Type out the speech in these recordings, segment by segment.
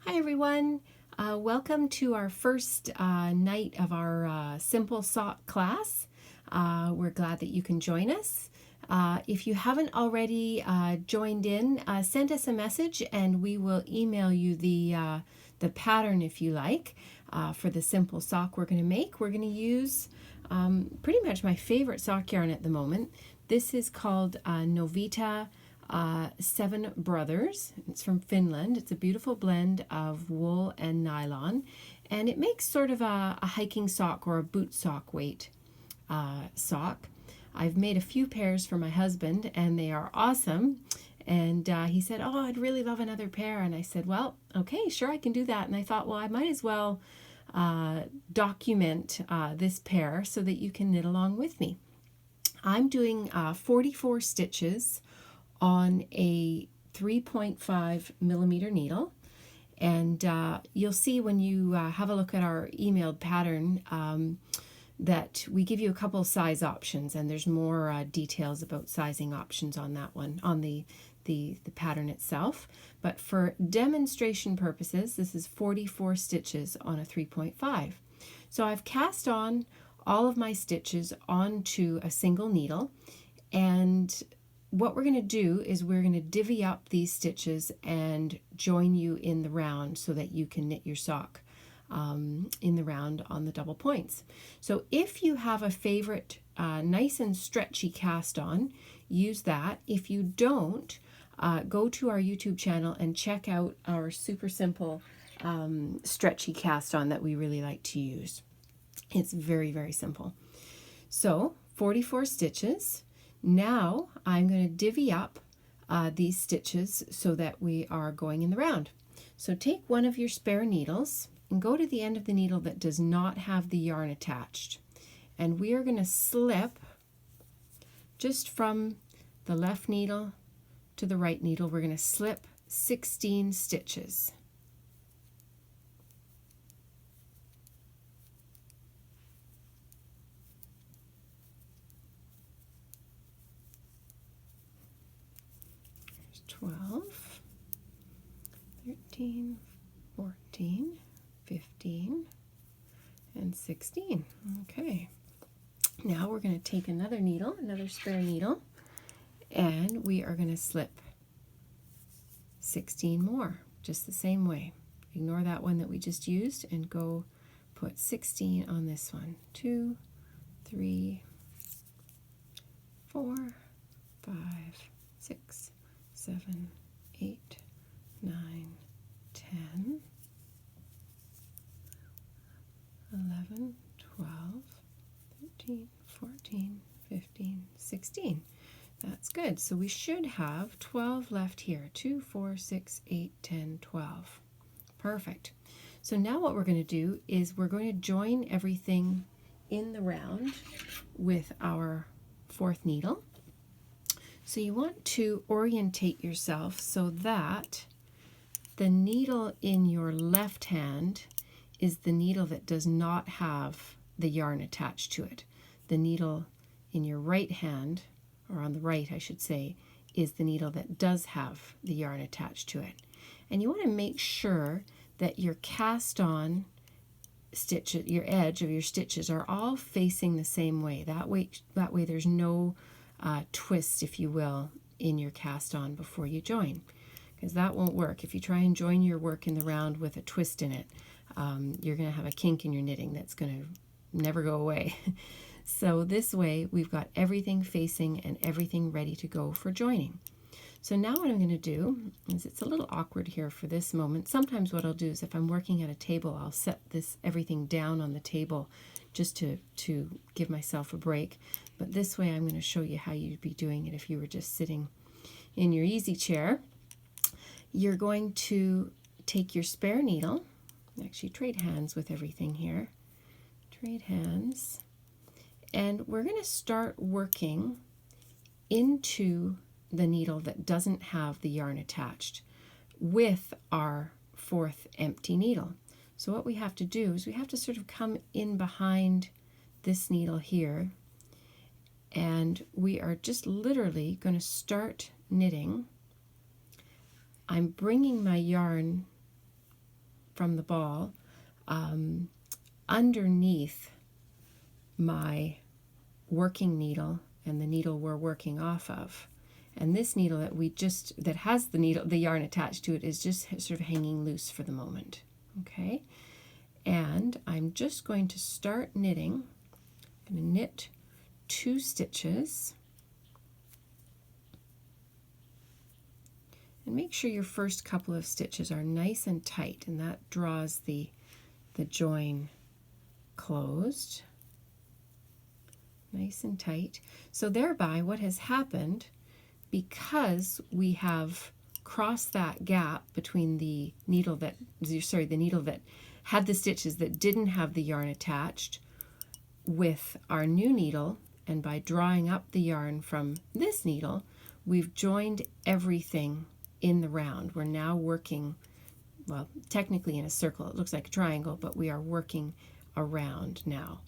Hi everyone, welcome to our first night of our Simple Sock class. We're glad that you can join us. If you haven't already joined in, send us a message and we will email you the pattern if you like for the simple sock we're going to make. We're going to use pretty much my favorite sock yarn at the moment. This is called Novita Seven Brothers. It's from Finland. It's a beautiful blend of wool and nylon, and it makes sort of a hiking sock or a boot sock weight sock. I've made a few pairs for my husband and they are awesome, and he said, oh, I'd really love another pair, and I said, well, okay, sure, I can do that. And I thought, well, I might as well document this pair so that you can knit along with me. I'm doing 44 stitches on a 3.5 millimeter needle, and you'll see when you have a look at our emailed pattern that we give you a couple size options, and there's more details about sizing options on that one, on the pattern itself. But for demonstration purposes, this is 44 stitches on a 3.5. So I've cast on all of my stitches onto a single needle, and what we're going to do is we're going to divvy up these stitches and join you in the round so that you can knit your sock in the round on the double points. So if you have a favorite nice and stretchy cast on, use that. If you don't, go to our YouTube channel and check out our super simple stretchy cast on that we really like to use. It's very, very simple. So 44 stitches. Now I'm going to divvy up these stitches so that we are going in the round. So take one of your spare needles and go to the end of the needle that does not have the yarn attached. And we are going to slip just from the left needle to the right needle. We're going to slip 16 stitches. There's 12, 13, 14, 15, and 16. Okay. Now we're going to take another needle, another spare needle, and we are going to slip 16 more, just the same way. Ignore that one that we just used and go put 16 on this one. 2, 3, 4, 5, 6, 7, 8, 9, 10, 11, 12, 13, 14, 15, 16. That's good. So we should have 12 left here. 2, 4, 6, 8, 10, 12. Perfect. So now what we're going to do is we're going to join everything in the round with our fourth needle. So you want to orientate yourself so that the needle in your left hand is the needle that does not have the yarn attached to it. The needle in your right hand, or on the right I should say, is the needle that does have the yarn attached to it. And you want to make sure that your cast on stitches, your edge of your stitches, are all facing the same way. That way there's no twist, if you will, in your cast on before you join, because that won't work. If you try and join your work in the round with a twist in it, you're going to have a kink in your knitting that's going to never go away. So this way we've got everything facing and everything ready to go for joining. So now what I'm going to do is, it's a little awkward here for this moment. Sometimes what I'll do is, if I'm working at a table, I'll set everything down on the table just to give myself a break. But this way I'm going to show you how you'd be doing it if you were just sitting in your easy chair. You're going to take your spare needle, actually trade hands with everything here, trade hands, and we're going to start working into the needle that doesn't have the yarn attached with our fourth empty needle. So what we have to do is we have to sort of come in behind this needle here, and we are just literally going to start knitting. I'm bringing my yarn from the ball underneath my working needle and the needle we're working off of. And this needle that has the yarn attached to it is just sort of hanging loose for the moment. Okay, and I'm just going to start knitting. I'm going to knit 2 stitches. And make sure your first couple of stitches are nice and tight, and that draws the join closed. Nice and tight. So thereby what has happened, because we have crossed that gap between the needle that had the stitches that didn't have the yarn attached with our new needle, and by drawing up the yarn from this needle, we've joined everything in the round. We're now working, well, technically in a circle. It looks like a triangle, but we are working around now,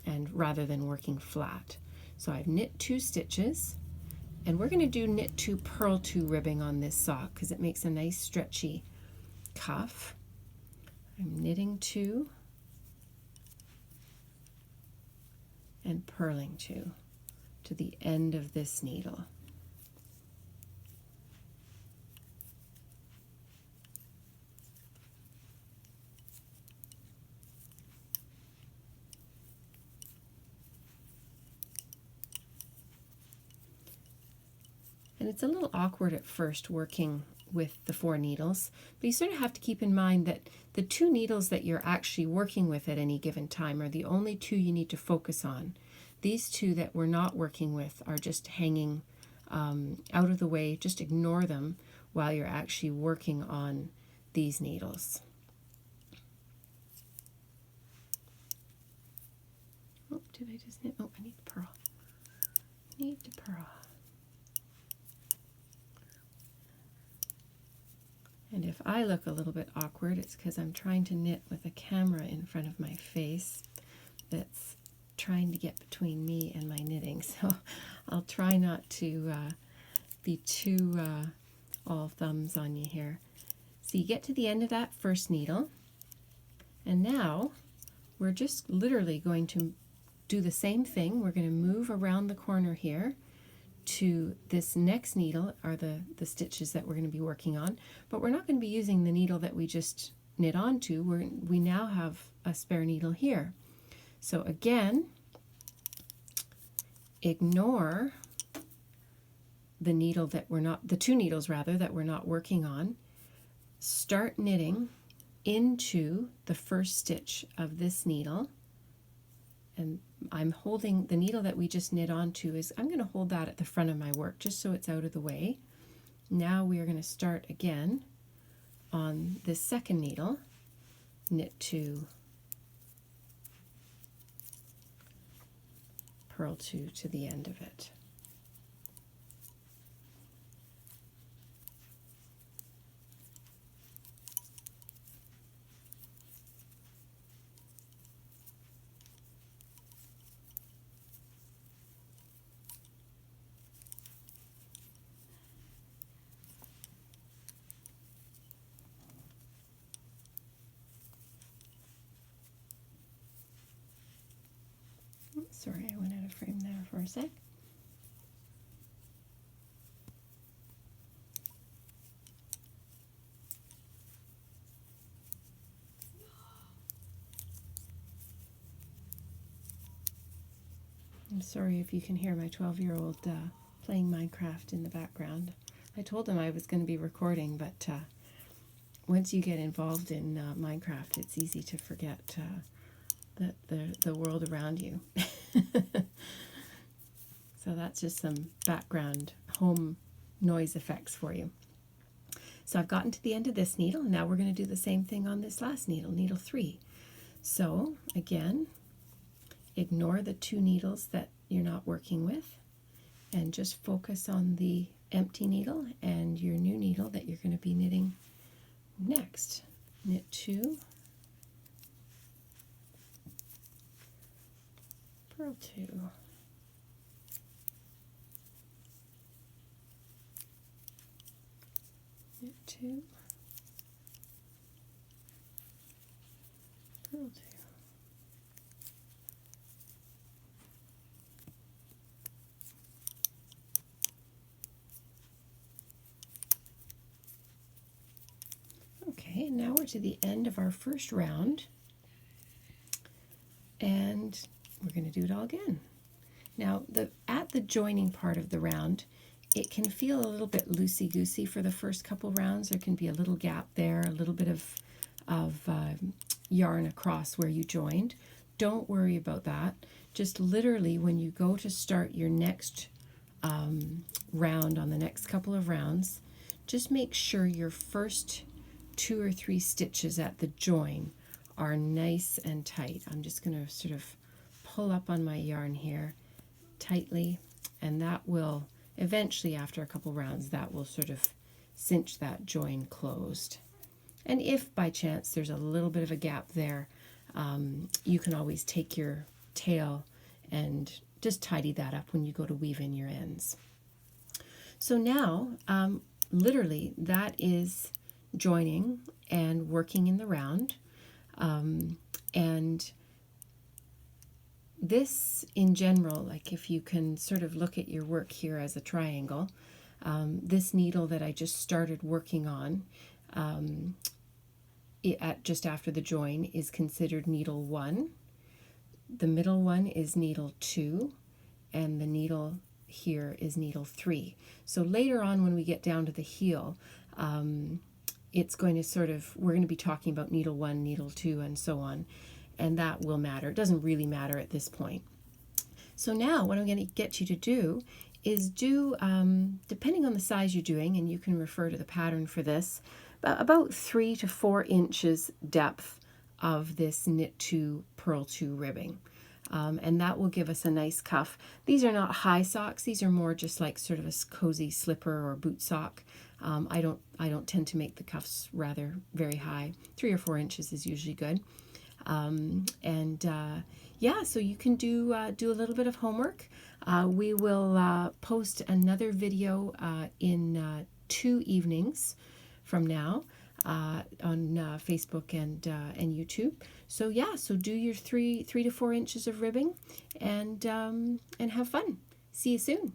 and rather than working flat. So I've knit 2 stitches, and we're going to do knit 2, purl 2 ribbing on this sock because it makes a nice stretchy cuff. I'm knitting 2 and purling 2 to the end of this needle. And it's a little awkward at first working with the 4 needles, but you sort of have to keep in mind that the 2 needles that you're actually working with at any given time are the only 2 you need to focus on. These 2 that we're not working with are just hanging out of the way. Just ignore them while you're actually working on these needles. Oh, did I just knit? Oh, I need to purl. Need to purl. And if I look a little bit awkward, it's because I'm trying to knit with a camera in front of my face that's trying to get between me and my knitting. So I'll try not to be too all thumbs on you here. So you get to the end of that first needle, and now we're just literally going to do the same thing. We're going to move around the corner here to this next needle, are the stitches that we're going to be working on, but we're not going to be using the needle that we just knit onto. We now have a spare needle here. So again, ignore the needle that we're not, the 2 needles rather, that we're not working on. Start knitting into the first stitch of this needle, and I'm holding the needle that we just knit onto I'm going to hold that at the front of my work just so it's out of the way. Now we are going to start again on this second needle, knit 2, purl 2 to the end of it. Sorry, I went out of frame there for a sec. I'm sorry if you can hear my 12-year-old playing Minecraft in the background. I told him I was going to be recording, but once you get involved in Minecraft, it's easy to forget the world around you. So that's just some background home noise effects for you. So I've gotten to the end of this needle. Now we're going to do the same thing on this last needle, needle 3. So again, ignore the 2 needles that you're not working with and just focus on the empty needle and your new needle that you're going to be knitting next. Knit 2, purl 2, knit 2, purl 2. Okay, now we're to the end of our first round, and we're going to do it all again. Now, at the joining part of the round, it can feel a little bit loosey-goosey for the first couple rounds. There can be a little gap there, a little bit of yarn across where you joined. Don't worry about that. Just literally when you go to start your next round on the next couple of rounds, just make sure your first 2 or 3 stitches at the join are nice and tight. I'm just going to sort of pull up on my yarn here tightly, and that will eventually, after a couple rounds, that will sort of cinch that join closed. And if by chance there's a little bit of a gap there, you can always take your tail and just tidy that up when you go to weave in your ends. So now, literally, that is joining and working in the round. And this in general, like if you can sort of look at your work here as a triangle, this needle that I just started working on just after the join is considered needle 1. The middle one is needle 2, and the needle here is needle 3. So later on when we get down to the heel, it's going to sort of, we're going to be talking about needle 1, needle 2, and so on, and that will matter. It doesn't really matter at this point. So now what I'm going to get you to do is do, depending on the size you're doing, and you can refer to the pattern for this, about 3 to 4 inches depth of this knit 2, purl 2 ribbing. And that will give us a nice cuff. These are not high socks. These are more just like sort of a cozy slipper or boot sock. I don't tend to make the cuffs very high. 3 or 4 inches is usually good. Yeah, so you can do a little bit of homework. We will post another video in 2 evenings from now on Facebook and YouTube. So yeah, so do your 3 to 4 inches of ribbing and have fun. See you soon.